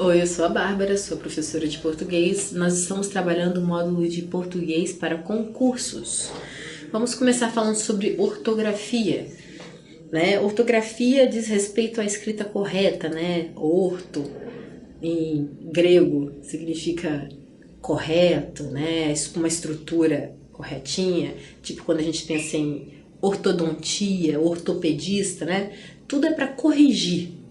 Oi, eu sou a Bárbara, sou professora de português. Nós estamos trabalhando o módulo de português para concursos. Vamos começar falando sobre ortografia, né? Ortografia diz respeito à escrita correta, né? Orto, em grego, significa correto, né? Uma estrutura corretinha, tipo quando a gente pensa em ortodontia, ortopedista, né? Tudo é para corrigir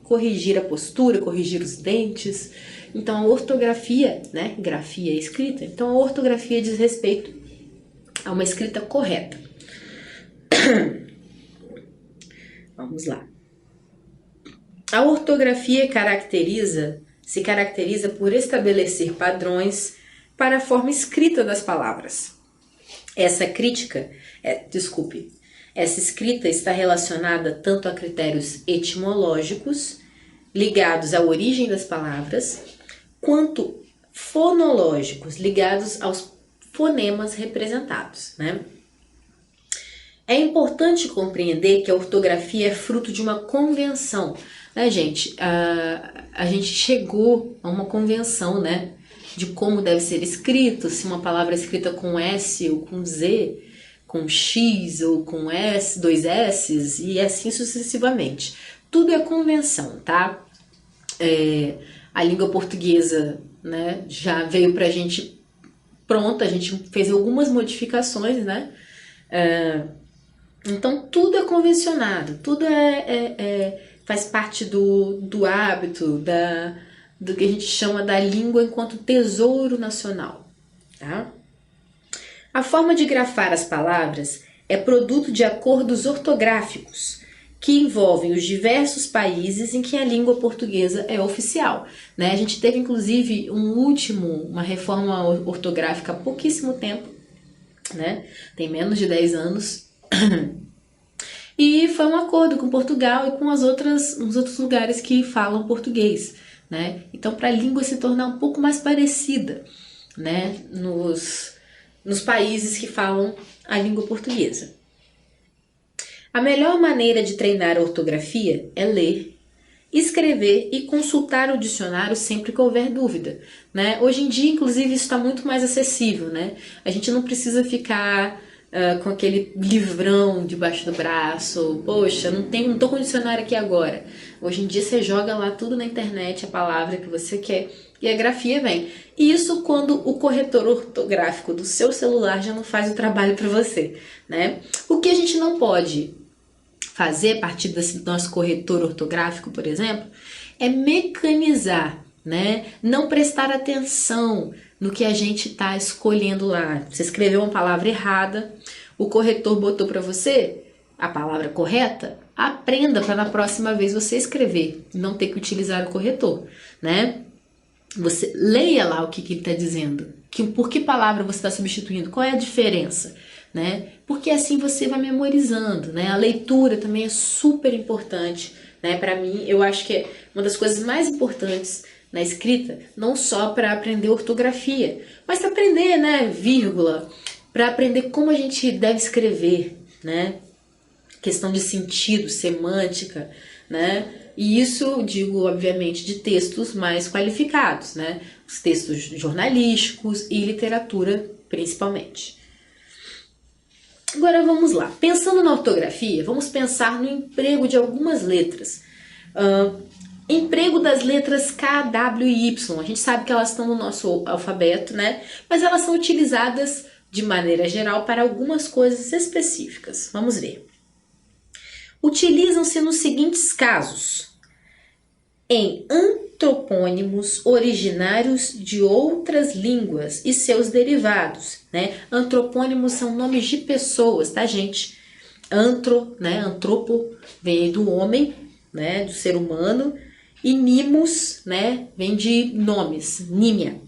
a postura, corrigir os dentes. Então a ortografia, né? Grafia é escrita. Então a ortografia diz respeito a uma escrita correta. Vamos lá. A ortografia se caracteriza por estabelecer padrões para a forma escrita das palavras. Essa escrita está relacionada tanto a critérios etimológicos, ligados à origem das palavras, quanto fonológicos, ligados aos fonemas representados, né? É importante compreender que a ortografia é fruto de uma convenção, né, gente? A gente chegou a uma convenção, né, de como deve ser escrito, se uma palavra é escrita com S ou com Z, com X ou com S, dois S's e assim sucessivamente. Tudo é convenção, tá? A língua portuguesa, né, já veio pra gente pronta, a gente fez algumas modificações, né? Então tudo é convencionado, tudo faz parte do hábito, do que a gente chama da língua enquanto tesouro nacional, tá? A forma de grafar as palavras é produto de acordos ortográficos que envolvem os diversos países em que a língua portuguesa é oficial, né? A gente teve inclusive uma reforma ortográfica há pouquíssimo tempo, né? Tem menos de 10 anos. E foi um acordo com Portugal e com os outros lugares que falam português, né? Então, para a língua se tornar um pouco mais parecida, né, nos países que falam a língua portuguesa. A melhor maneira de treinar a ortografia é ler, escrever e consultar o dicionário sempre que houver dúvida, né? Hoje em dia, inclusive, isso está muito mais acessível, né? A gente não precisa ficar com aquele livrão debaixo do braço, poxa, não tô com o dicionário aqui agora. Hoje em dia você joga lá tudo na internet, a palavra que você quer, e a grafia vem. E isso quando o corretor ortográfico do seu celular já não faz o trabalho para você, né? O que a gente não pode fazer a partir desse nosso corretor ortográfico, por exemplo, é mecanizar, né? Não prestar atenção no que a gente está escolhendo lá. Você escreveu uma palavra errada, o corretor botou para você a palavra correta, aprenda para na próxima vez você escrever, não ter que utilizar o corretor, né? Você leia lá o que ele está dizendo, por que palavra você está substituindo, qual é a diferença, né? Porque assim você vai memorizando, né? A leitura também é super importante, né? Para mim, eu acho que é uma das coisas mais importantes na escrita, não só para aprender ortografia, mas para aprender, né, vírgula, para aprender como a gente deve escrever, né? Questão de sentido, semântica, né? E isso, digo, obviamente, de textos mais qualificados, né? Os textos jornalísticos e literatura, principalmente. Agora vamos lá. Pensando na ortografia, vamos pensar no emprego de algumas letras. Emprego das letras K, W e Y. A gente sabe que elas estão no nosso alfabeto, né? Mas elas são utilizadas de maneira geral para algumas coisas específicas. Vamos ver. Utilizam-se nos seguintes casos: em antropônimos originários de outras línguas e seus derivados, né? Antropônimos são nomes de pessoas, tá, gente? Né? Antropo vem do homem, né? Do ser humano. E nimos, né? Vem de nomes, nímia.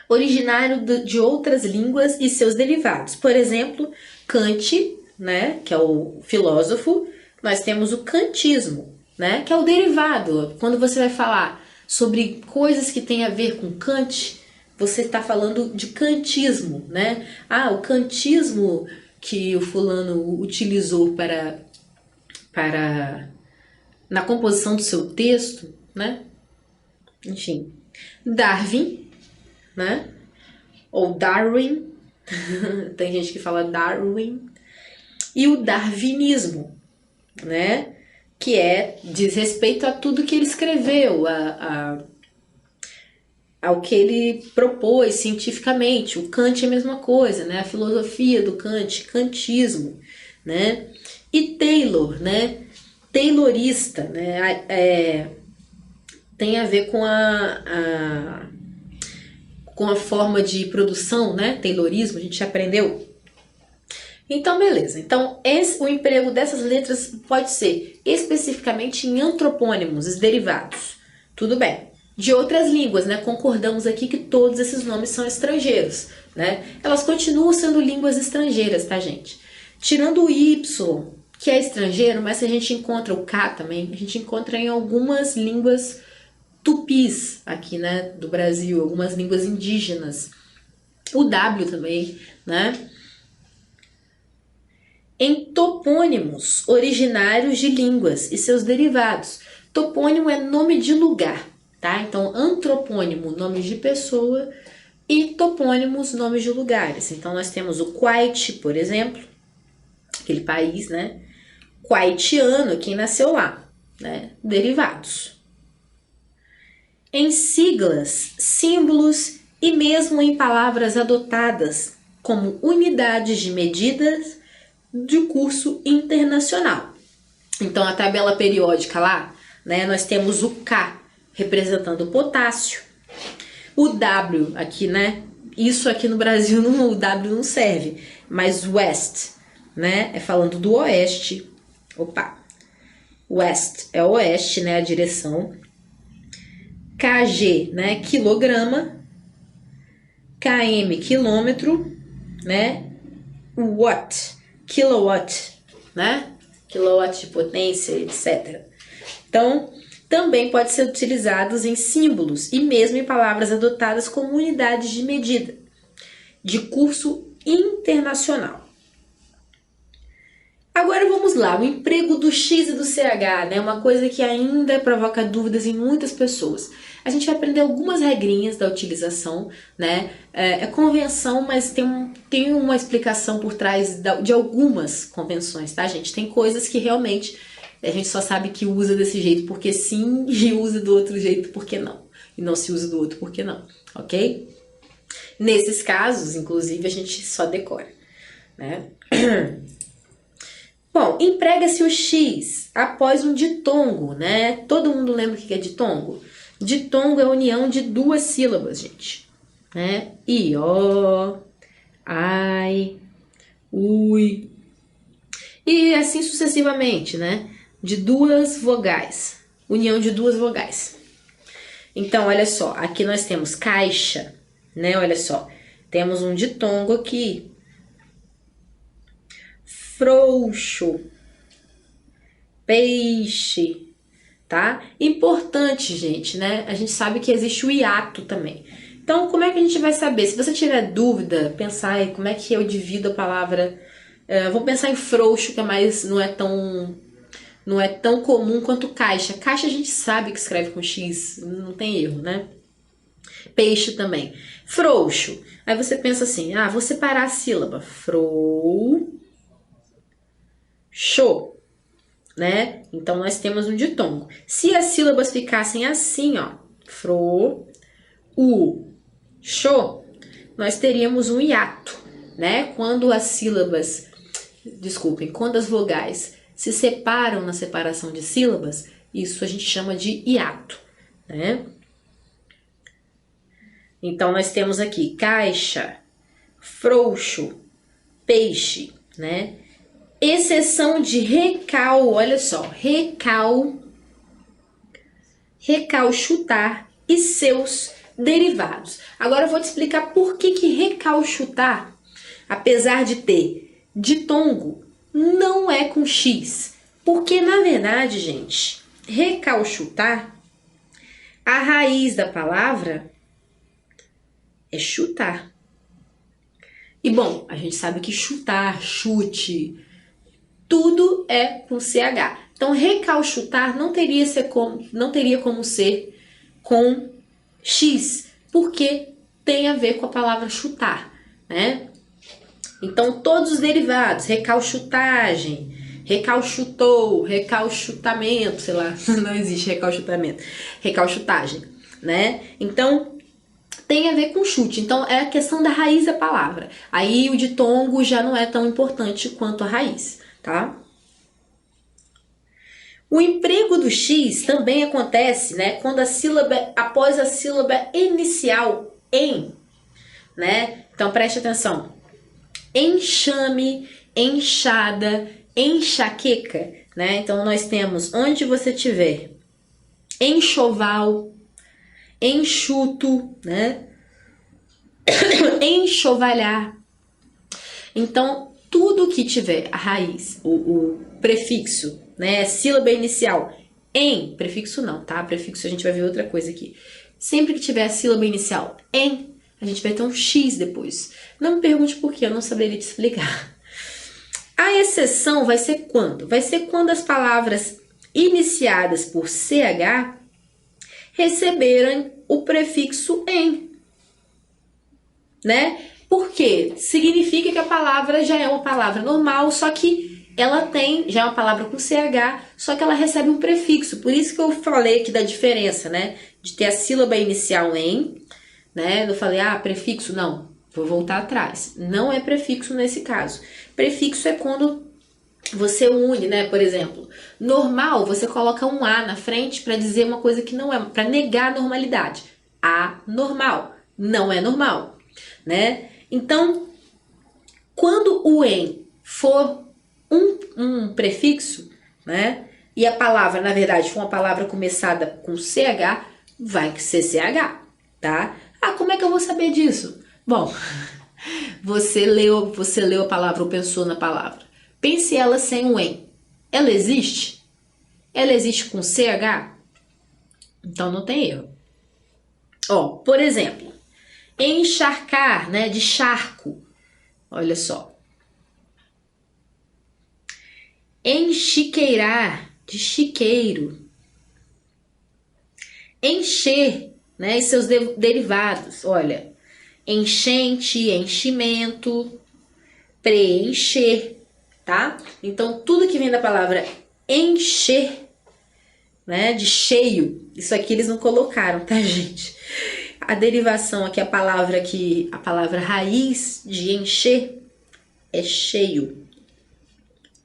Originário de outras línguas e seus derivados. Por exemplo, Kant, né? Que é o filósofo. Nós temos o kantismo, né? Que é o derivado. Quando você vai falar sobre coisas que têm a ver com Kant, você está falando de kantismo, né? Ah, o kantismo que o fulano utilizou para na composição do seu texto, né? enfim. Darwin, né? Ou Darwin, tem gente que fala Darwin. E o darwinismo, né? Que diz respeito a tudo que ele escreveu, ao que ele propôs cientificamente. O Kant é a mesma coisa, né? A filosofia do Kant, kantismo, né? E Taylor, né? Taylorista, né? Tem a ver com a forma de produção, né? Taylorismo, a gente já aprendeu. Então, beleza. Então, o emprego dessas letras pode ser especificamente em antropônimos, os derivados. Tudo bem. De outras línguas, né? Concordamos aqui que todos esses nomes são estrangeiros, né? Elas continuam sendo línguas estrangeiras, tá, gente? Tirando o Y, que é estrangeiro, mas se a gente encontra o K também, a gente encontra em algumas línguas tupis aqui, né, do Brasil, algumas línguas indígenas. O W também, né? Em topônimos originários de línguas e seus derivados. Topônimo é nome de lugar, tá? Então, antropônimo, nome de pessoa, e topônimos, nomes de lugares. Então, nós temos o Kuwait, por exemplo, aquele país, né? Kuwaitiano, quem nasceu lá, né? Derivados. Em siglas, símbolos e mesmo em palavras adotadas como unidades de medidas de curso internacional. Então, a tabela periódica lá, né, nós temos o K representando o potássio, o W aqui, né, isso aqui no Brasil o W não serve, mas West, né, é falando do oeste, West é oeste, né, a direção, kg, né, quilograma, km, quilômetro, né, watt, kilowatt, né? Kilowatt de potência, etc. Então, também pode ser utilizados em símbolos e mesmo em palavras adotadas como unidades de medida, de curso internacional. Agora vamos lá, o emprego do X e do CH, né? Uma coisa que ainda provoca dúvidas em muitas pessoas. A gente vai aprender algumas regrinhas da utilização, né? É convenção, mas tem uma explicação por trás de algumas convenções, tá, gente? Tem coisas que realmente a gente só sabe que usa desse jeito porque sim e usa do outro jeito porque não. E não se usa do outro porque não, ok? Nesses casos, inclusive, a gente só decora, né? Bom, emprega-se o X após um ditongo, né? Todo mundo lembra o que é ditongo? Ditongo é a união de duas sílabas, gente. Né? Ió, ai, ui. E assim sucessivamente, né? De duas vogais. União de duas vogais. Então, olha só. Aqui nós temos caixa, né? Olha só. Temos um ditongo aqui. Frouxo, peixe, tá? Importante, gente, né? A gente sabe que existe o hiato também. Então, como é que a gente vai saber? Se você tiver dúvida, pensar em como é que eu divido a palavra. Vou pensar em frouxo, que é mais não é tão comum quanto caixa. Caixa a gente sabe que escreve com X, não tem erro, né? Peixe também. Frouxo. Aí você pensa assim, vou separar a sílaba. Show, né? Então, nós temos um ditongo. Se as sílabas ficassem assim, ó, show, nós teríamos um hiato, né? Quando as vogais se separam na separação de sílabas, isso a gente chama de hiato, né? Então, nós temos aqui caixa, frouxo, peixe, né? Exceção de recal, olha só, recalchutar e seus derivados. Agora eu vou te explicar por que recalchutar, apesar de ter ditongo, não é com X. Porque, na verdade, gente, recalchutar, a raiz da palavra é chutar. E, bom, a gente sabe que chutar, chute, tudo é com CH. Então, recalchutar não teria como ser com X, porque tem a ver com a palavra chutar, né? Então, todos os derivados, recalchutagem, recalchutou, recalchutamento, sei lá, não existe recalchutamento, recalchutagem, né? Então, tem a ver com chute. Então, é a questão da raiz da palavra. Aí, o ditongo já não é tão importante quanto a raiz, tá? O emprego do X também acontece, né, quando a sílaba, após a sílaba inicial em, né? Então, preste atenção. Enxame, enxada, enxaqueca, né? Então, nós temos onde você tiver enxoval, enxuto, né? Enxovalhar. Então, tudo que tiver a raiz, o prefixo, né? Sílaba inicial em, prefixo não, tá? Prefixo a gente vai ver outra coisa aqui. Sempre que tiver a sílaba inicial em, a gente vai ter um X depois. Não me pergunte por quê, eu não saberia te explicar. A exceção vai ser quando? Vai ser quando as palavras iniciadas por CH receberem o prefixo em, né? Porque significa que a palavra já é uma palavra normal, só que ela tem, já é uma palavra com CH, só que ela recebe um prefixo. Por isso que eu falei aqui da diferença, né? De ter a sílaba inicial em, né? Eu falei, prefixo, não, vou voltar atrás. Não é prefixo nesse caso. Prefixo é quando você une, né? Por exemplo, normal, você coloca um A na frente para dizer uma coisa que não é, para negar a normalidade. Anormal, não é normal, né? Então, quando o em for um prefixo, né? E a palavra, na verdade, for uma palavra começada com CH, vai ser CH, tá? Como é que eu vou saber disso? Bom, você leu a palavra ou pensou na palavra. Pense ela sem o em. Ela existe? Ela existe com CH? Então não tem erro. Por exemplo, encharcar, né? De charco. Olha só. Enchiqueirar, de chiqueiro. Encher, né? E seus derivados. Olha, enchente, enchimento, preencher, tá? Então, tudo que vem da palavra encher, né? De cheio. Isso aqui eles não colocaram, tá, gente? A derivação aqui, a palavra raiz de encher é cheio,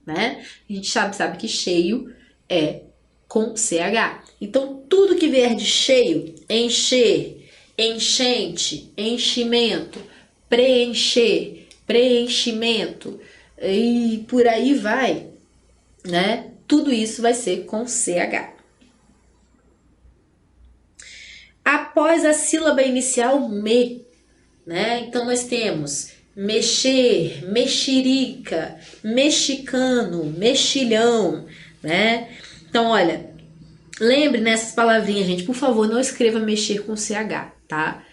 né? A gente sabe que cheio é com CH. Então, tudo que vier de cheio, encher, enchente, enchimento, preencher, preenchimento e por aí vai, né? Tudo isso vai ser com CH. Após a sílaba inicial me, né? Então nós temos mexer, mexerica, mexicano, mexilhão, né? Então, olha, lembre nessas palavrinhas, gente, por favor, não escreva mexer com CH, tá?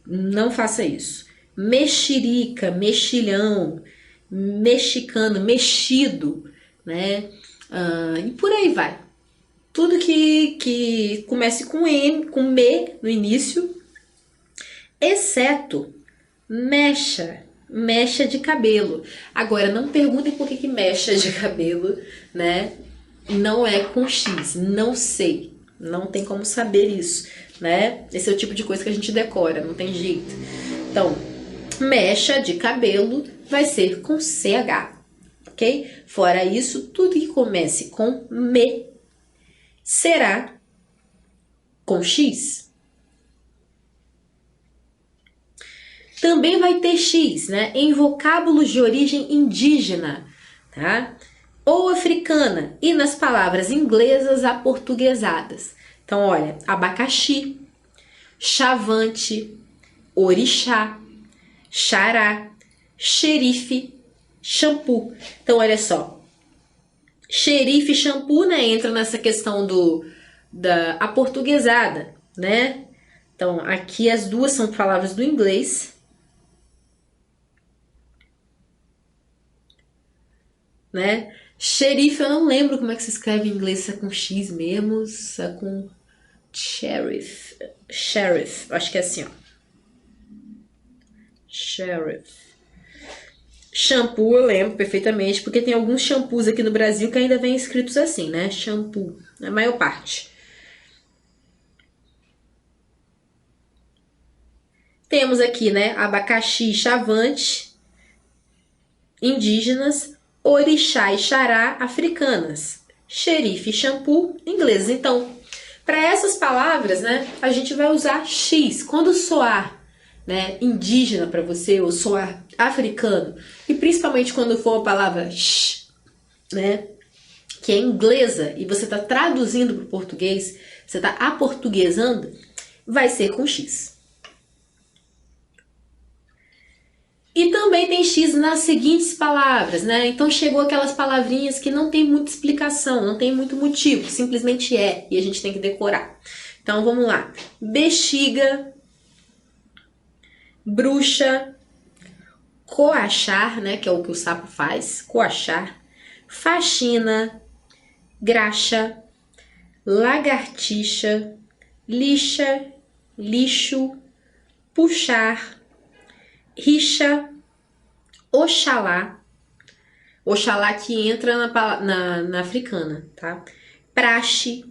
Não faça isso. Mexerica, mexilhão, mexicano, mexido, né? E por aí vai. Tudo que comece com M, com me no início, exceto mecha, mecha de cabelo. Agora, não perguntem por que mecha de cabelo, né? Não é com X, não sei. Não tem como saber isso, né? Esse é o tipo de coisa que a gente decora, não tem jeito. Então, mecha de cabelo vai ser com CH, ok? Fora isso, tudo que comece com me será com X. Também vai ter X, né? Em vocábulos de origem indígena, tá? Ou africana e nas palavras inglesas aportuguesadas. Então, olha, abacaxi, chavante, orixá, xará, xerife, shampoo. Então, olha só, xerife e shampoo, né, entra nessa questão da aportuguesada, né? Então, aqui as duas são palavras do inglês. Né? Xerife, eu não lembro como é que se escreve em inglês, se é com X mesmo, se é com... Sheriff, acho que é assim, ó. Sheriff. Shampoo eu lembro perfeitamente, porque tem alguns shampoos aqui no Brasil que ainda vem escritos assim, né? Shampoo, a maior parte. Temos aqui, né? Abacaxi, chavante, indígenas, orixá e xará, africanas, xerife e shampoo, ingleses. Então, para essas palavras, né, a gente vai usar X. Quando soar, né, indígena para você ou soar africano, e principalmente quando for a palavra sh, né, que é inglesa e você está traduzindo para o português, você está aportuguesando, vai ser com X. E também tem X nas seguintes palavras, né? Então chegou aquelas palavrinhas que não tem muita explicação, não tem muito motivo, simplesmente é, e a gente tem que decorar. Então vamos lá. Bexiga, bruxa, coachar, né? Que é o que o sapo faz, coachar, faxina, graxa, lagartixa, lixa, lixo, puxar, rixa, oxalá, oxalá que entra na africana, tá? Praxe,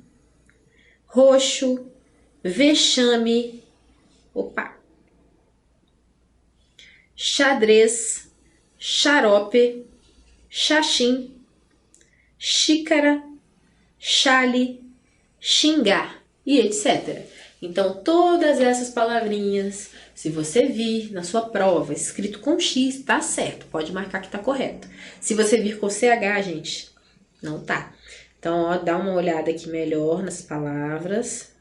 roxo, vexame, xadrez, xarope, xaxim, xícara, chale, xingar e etc. Então, todas essas palavrinhas, se você vir na sua prova escrito com X, tá certo, pode marcar que tá correto. Se você vir com CH, gente, não tá. Então, ó, dá uma olhada aqui melhor nas palavras,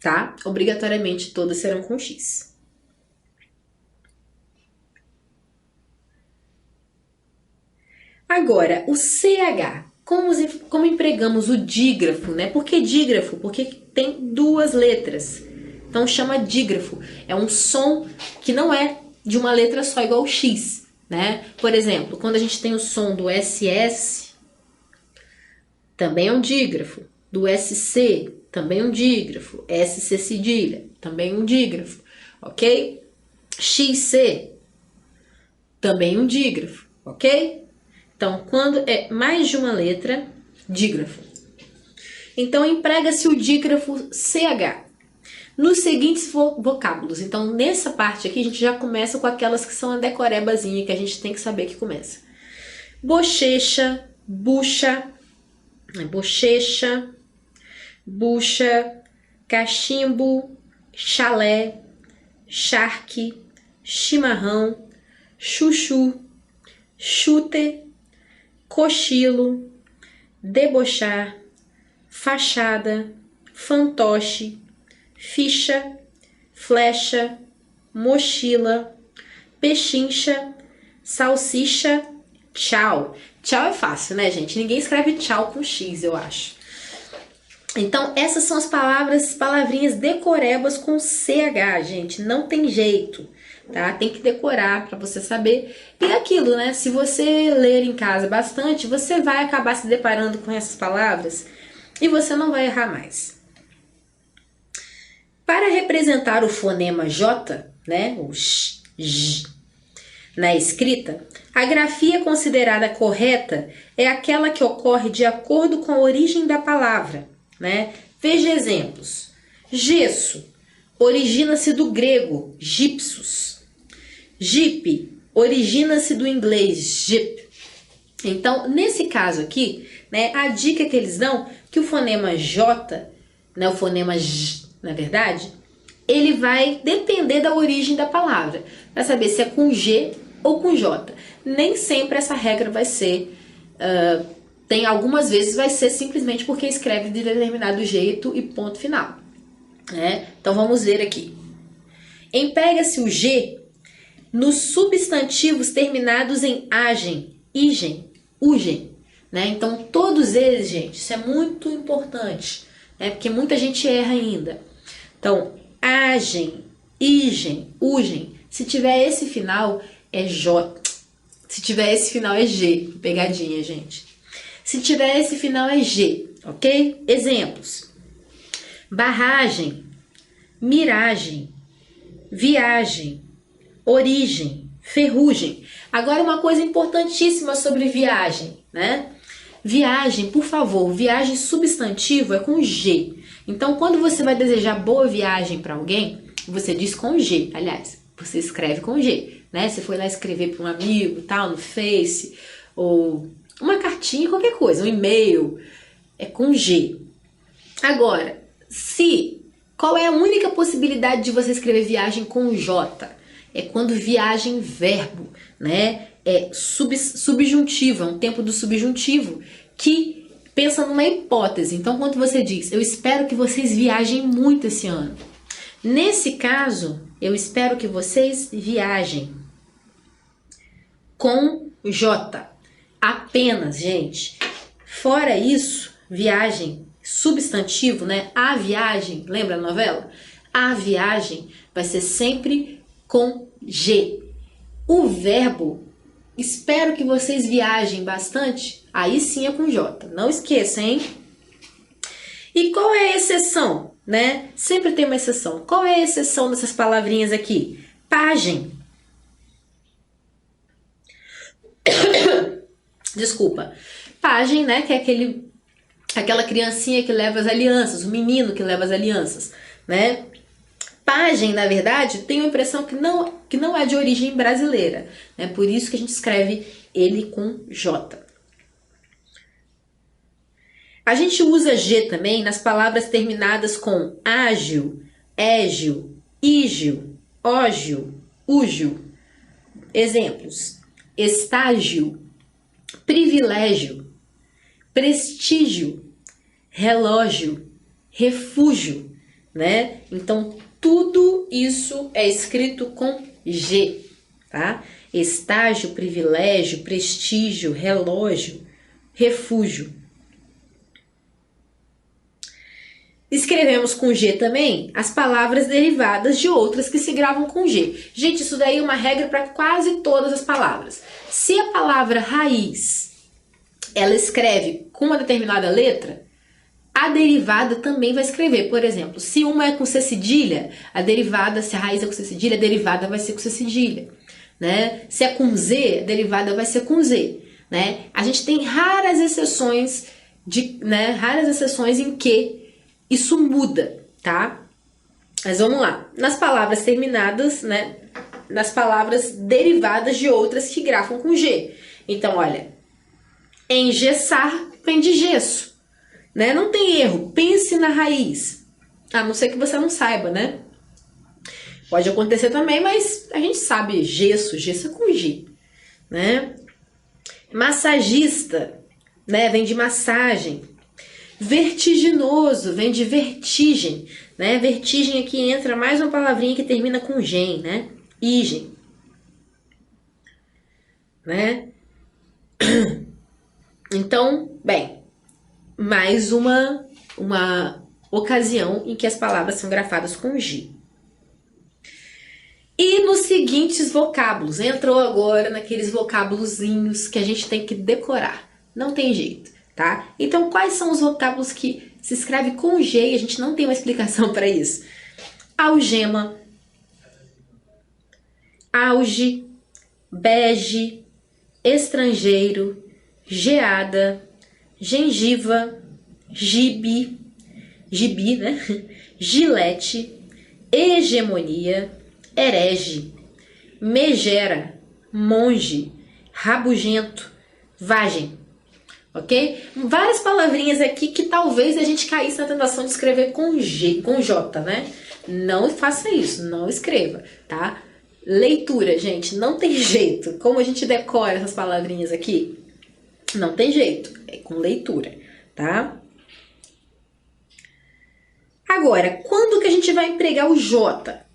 tá? Obrigatoriamente, todas serão com X. Agora, o CH. Como empregamos o dígrafo, né? Por que dígrafo? Porque tem duas letras. Então chama dígrafo. É um som que não é de uma letra só igual o X, né? Por exemplo, quando a gente tem o som do SS, também é um dígrafo. Do SC, também é um dígrafo. SC cedilha, também é um dígrafo. Ok? XC, também um dígrafo. Ok? Então, quando é mais de uma letra, dígrafo. Então, emprega-se o dígrafo CH nos seguintes vocábulos. Então, nessa parte aqui, a gente já começa com aquelas que são a decorebazinha, que a gente tem que saber que começa. Bochecha, bucha, cachimbo, chalé, charque, chimarrão, chuchu, chute, cochilo, debochar, fachada, fantoche, ficha, flecha, mochila, pechincha, salsicha, tchau. Tchau é fácil, né, gente? Ninguém escreve tchau com X, eu acho. Então, essas são as palavrinhas decorebas com CH, gente. Não tem jeito. Tá? Tem que decorar para você saber. E é aquilo, né? Se você ler em casa bastante, você vai acabar se deparando com essas palavras e você não vai errar mais. Para representar o fonema J, né? O J, na escrita, a grafia considerada correta é aquela que ocorre de acordo com a origem da palavra, né? Veja exemplos. Gesso origina-se do grego gypsus. Jeep origina-se do inglês jeep. Então, nesse caso aqui, né, a dica que eles dão que o fonema J, né, o fonema J, na verdade, ele vai depender da origem da palavra, para saber se é com G ou com J. Nem sempre essa regra vai ser, tem algumas vezes vai ser simplesmente porque escreve de determinado jeito e ponto final. Né? Então, vamos ver aqui. Emprega-se o G nos substantivos terminados em agen, igen, ugen, né? Então, todos eles, gente, isso é muito importante, né? Porque muita gente erra ainda. Então, agen, igen, ugen, se tiver esse final, é J. Se tiver esse final, é G. Pegadinha, gente. Se tiver esse final é G, ok? Exemplos: barragem, miragem, viagem, origem, ferrugem. Agora uma coisa importantíssima sobre viagem, né? Viagem, por favor, viagem substantivo é com G. Então, quando você vai desejar boa viagem para alguém, você diz com G. Aliás, você escreve com G, né? Você foi lá escrever para um amigo, tal, no Face, ou uma cartinha, qualquer coisa, um e-mail, é com G. Agora, qual é a única possibilidade de você escrever viagem com J? É quando viagem verbo, né? É subjuntivo, é um tempo do subjuntivo que pensa numa hipótese. Então, quando você diz, eu espero que vocês viajem muito esse ano. Nesse caso, eu espero que vocês viajem com J. Apenas, gente. Fora isso, viagem, substantivo, né? A viagem, lembra a novela? A viagem vai ser sempre com G. O verbo, espero que vocês viajem bastante, aí sim é com J. Não esqueça, hein? E qual é a exceção, né? Sempre tem uma exceção. Qual é a exceção dessas palavrinhas aqui? Pagem. Desculpa. Pagem, né? Que é aquela criancinha que leva as alianças, o menino que leva as alianças, né? Pagem, na verdade, tem uma impressão que não é de origem brasileira, né? Por isso que a gente escreve ele com J. A gente usa G também nas palavras terminadas com ágil, égil, ígil, ógil, úgil. Exemplos: estágio, privilégio, prestígio, relógio, refúgio, né? Então, tudo isso é escrito com G, tá? Estágio, privilégio, prestígio, relógio, refúgio. Escrevemos com G também as palavras derivadas de outras que se gravam com G. Gente, isso daí é uma regra para quase todas as palavras. Se a palavra raiz, ela escreve com uma determinada letra, a derivada também vai escrever. Por exemplo, se uma é com C cedilha, a derivada, se a raiz é com C cedilha, a derivada vai ser com C cedilha, né? Se é com Z, a derivada vai ser com Z, né? A gente tem raras exceções em que isso muda, tá? Mas vamos lá. Nas palavras terminadas, né? Nas palavras derivadas de outras que grafam com G. Então, olha, engessar vem de gesso, né? Não tem erro. Pense na raiz. A não ser que você não saiba, né? Pode acontecer também, mas a gente sabe gesso é com G, né? Massagista, né? Vem de massagem. Vertiginoso vem de vertigem, né? Vertigem aqui entra mais uma palavrinha que termina com gen, né? Igen, né? Então, bem, mais uma ocasião em que as palavras são grafadas com G. E nos seguintes vocábulos, entrou agora naqueles vocábulozinhos que a gente tem que decorar, não tem jeito, tá? Então, quais são os vocábulos que se escreve com G e a gente não tem uma explicação para isso? Algema, auge, bege, estrangeiro, geada, gengiva, gibi, né? Gilete, hegemonia, herege, megera, monge, rabugento, vagem. Ok? Várias palavrinhas aqui que talvez a gente caísse na tentação de escrever com G, com J, né? Não faça isso, não escreva, tá? Leitura, gente, não tem jeito. Como a gente decora essas palavrinhas aqui? Não tem jeito, é com leitura, tá? Agora, quando que a gente vai empregar o J?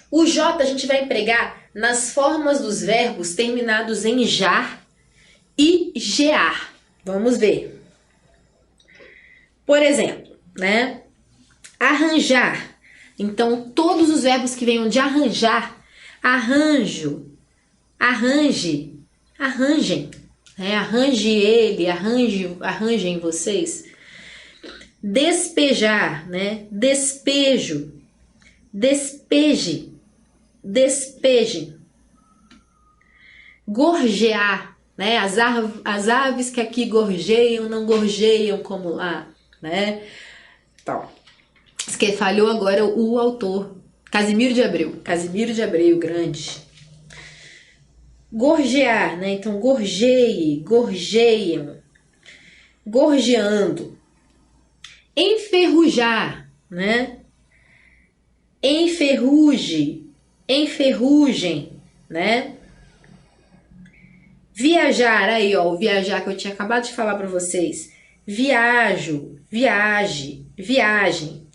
O J a gente vai empregar nas formas dos verbos terminados em jar e gear. Vamos ver. Por exemplo, né? Arranjar. Então, todos os verbos que venham de arranjar, arranjo, arranje, arranjem, né? Arranje ele, arranjem vocês. Despejar, né? Despejo, despeje, despeje. Gorjear, né? As aves que aqui gorjeiam não gorjeiam como lá, né? Então, que falhou agora o autor, Casimiro de Abreu, grande. Gorjear, né? Então, gorjeie, gorjeiam, gorjeando. Enferrujar, né? Enferruje, enferrugem, né? Viajar, aí ó, o viajar que eu tinha acabado de falar para vocês. Viajo, viaje, viagem.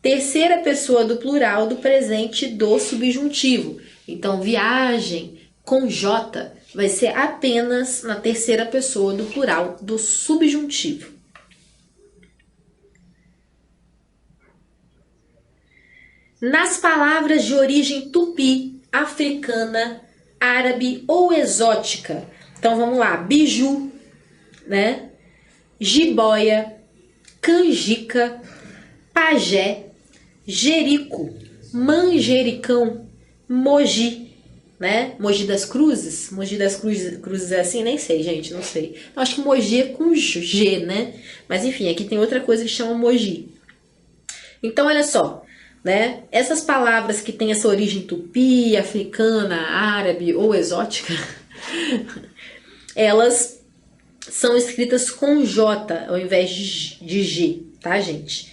Terceira pessoa do plural do presente do subjuntivo. Então, viagem com J vai ser apenas na terceira pessoa do plural do subjuntivo. Nas palavras de origem tupi, africana, árabe ou exótica. Então vamos lá, biju, né? Jiboia, canjica, pajé, jerico, manjericão, moji, né? Mogi das Cruzes? Mogi das Cruzes é assim? Nem sei, gente, não sei. Eu acho que Mogi é com G, né? Mas enfim, aqui tem outra coisa que chama Mogi. Então, olha só, né? Essas palavras que têm essa origem tupi, africana, árabe ou exótica, elas são escritas com J ao invés de G, tá, gente?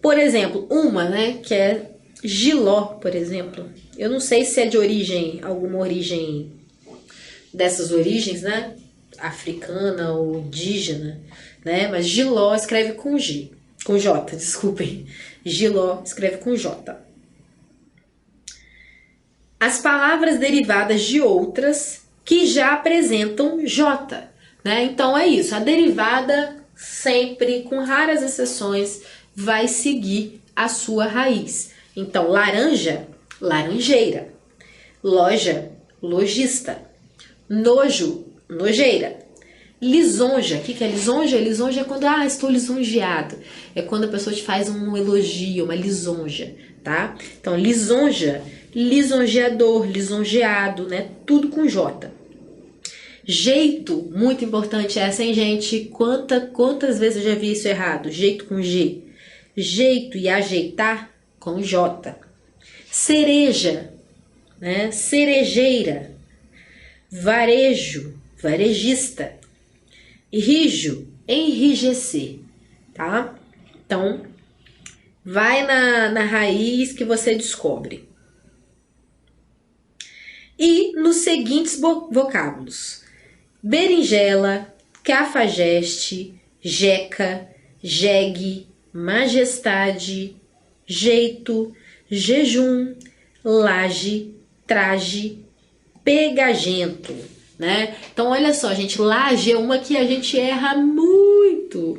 Por exemplo, uma, né, que é Giló, por exemplo. Eu não sei se é de origem, alguma origem dessas origens, né? Africana ou indígena, né? Mas Giló escreve com G, com J, desculpem. Giló escreve com J. As palavras derivadas de outras que já apresentam J, né? Então é isso, a derivada sempre, com raras exceções, vai seguir a sua raiz. Então, laranja, laranjeira. Loja, lojista. Nojo, nojeira. Lisonja, o que é lisonja? Lisonja é quando, estou lisonjeado. É quando a pessoa te faz um elogio, uma lisonja, tá? Então, lisonja, lisonjeador, lisonjeado, né? Tudo com J. Jeito, muito importante essa, hein, gente? Quantas vezes eu já vi isso errado? Jeito com G. Jeito e ajeitar com J. Cereja, né? Cerejeira. Varejo, varejista. Rijo, enrijecer, tá? Então, vai na raiz que você descobre. E nos seguintes vocábulos: berinjela, cafajeste, jeca, jegue, majestade, jeito, jejum, laje, traje, pegagento, né? Então olha só, gente, laje é uma que a gente erra muito.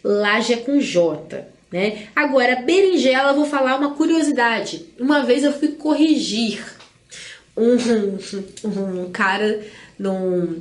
Laje é com J, né? Agora, berinjela, eu vou falar uma curiosidade. Uma vez eu fui corrigir um cara num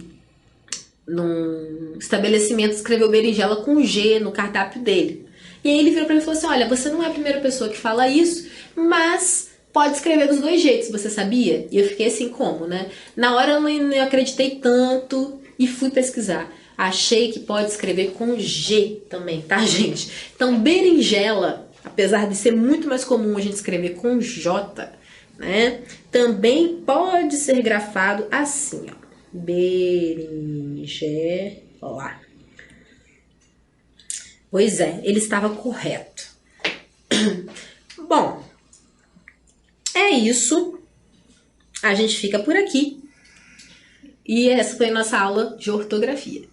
estabelecimento, escreveu berinjela com G no cardápio dele. E aí ele virou pra mim e falou assim: olha, você não é a primeira pessoa que fala isso, mas pode escrever dos dois jeitos, você sabia? E eu fiquei assim, como, né? Na hora eu não acreditei tanto e fui pesquisar. Achei que pode escrever com G também, tá, gente? Então, berinjela, apesar de ser muito mais comum a gente escrever com J, né? Também pode ser grafado assim, ó. Berinjela. Pois é, ele estava correto. Bom, é isso. A gente fica por aqui. E essa foi a nossa aula de ortografia.